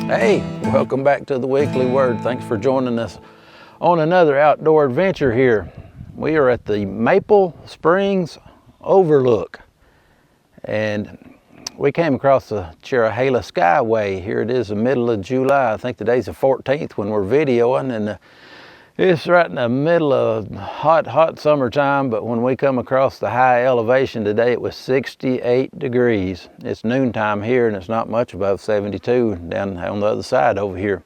Hey, welcome back to the Weekly Word. Thanks for joining us on another outdoor adventure here. We are at the Maple Springs Overlook, and we came across the Cherahela Skyway. Here it is, the middle of July. I think today's the 14th when we're videoing, and it's right in the middle of hot summertime, but when we come across the high elevation today, it was 68 degrees. It's noontime here, and it's not much above 72 down on the other side over here.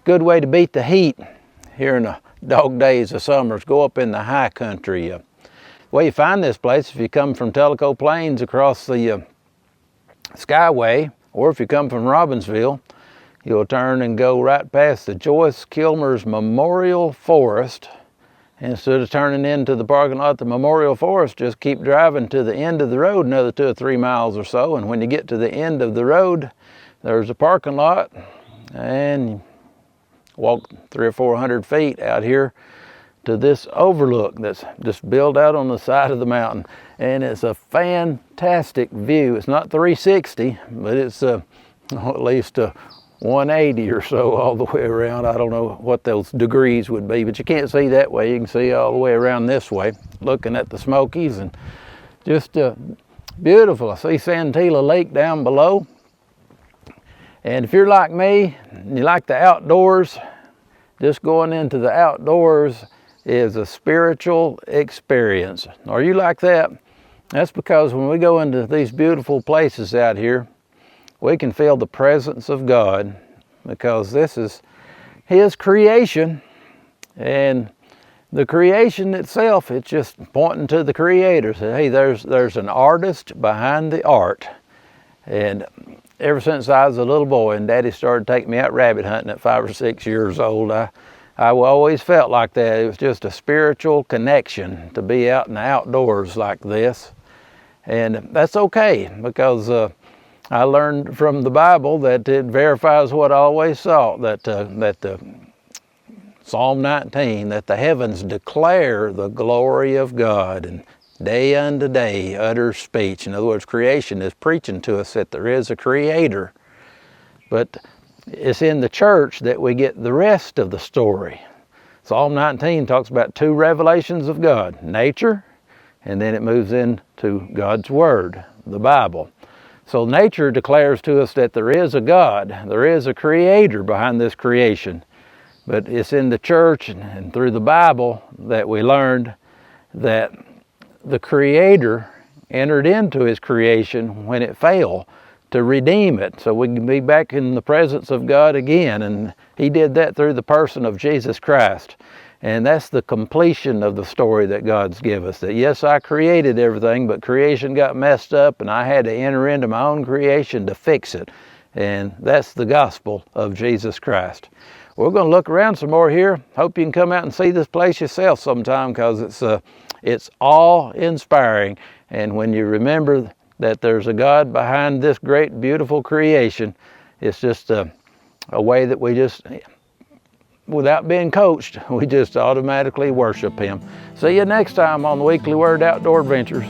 Good way to beat the heat here in the dog days of summer is go up in the high country. The way you find this place, if you come from Tellico Plains across the Skyway, or if you come from Robbinsville, you'll turn and go right past the Joyce Kilmer Memorial Forest. Instead of turning into the parking lot of the Memorial Forest, just keep driving to the end of the road, another 2 or 3 miles or so. And when you get to the end of the road, there's a parking lot, and you walk 300 or 400 feet out here to this overlook that's just built out on the side of the mountain. And it's a fantastic view. It's not 360, but it's at least 180 or so all the way around. I don't know what those degrees would be, but you can't see that way. You can see all the way around this way, looking at the Smokies, and just beautiful. I see Santila Lake down below. And if you're like me, and you like the outdoors, just going into the outdoors is a spiritual experience. Are you like that? That's because when we go into these beautiful places out here, we can feel the presence of God, because this is His creation, and the creation itself, it's just pointing to the Creator. So, hey, there's an artist behind the art. And ever since I was a little boy and Daddy started taking me out rabbit hunting at 5 or 6 years old, I always felt like that. It was just a spiritual connection to be out in the outdoors like this. And that's okay, because I learned from the Bible that it verifies what I always thought, that Psalm 19, that the heavens declare the glory of God, and day unto day utters speech. In other words, creation is preaching to us that there is a Creator. But it's in the church that we get the rest of the story. Psalm 19 talks about 2 revelations of God: nature, and then it moves into God's Word, the Bible. So nature declares to us that there is a God, there is a Creator behind this creation. But it's in the church and through the Bible that we learned that the Creator entered into His creation when it fell to redeem it, so we can be back in the presence of God again. And He did that through the person of Jesus Christ. And that's the completion of the story that God's given us. That yes, I created everything, but creation got messed up, and I had to enter into my own creation to fix it. And that's the gospel of Jesus Christ. We're going to look around some more here. Hope you can come out and see this place yourself sometime, because it's awe-inspiring. And when you remember that there's a God behind this great, beautiful creation, it's just a way that we just, without being coached, we just automatically worship Him. See you next time on the Weekly Word Outdoor Adventures.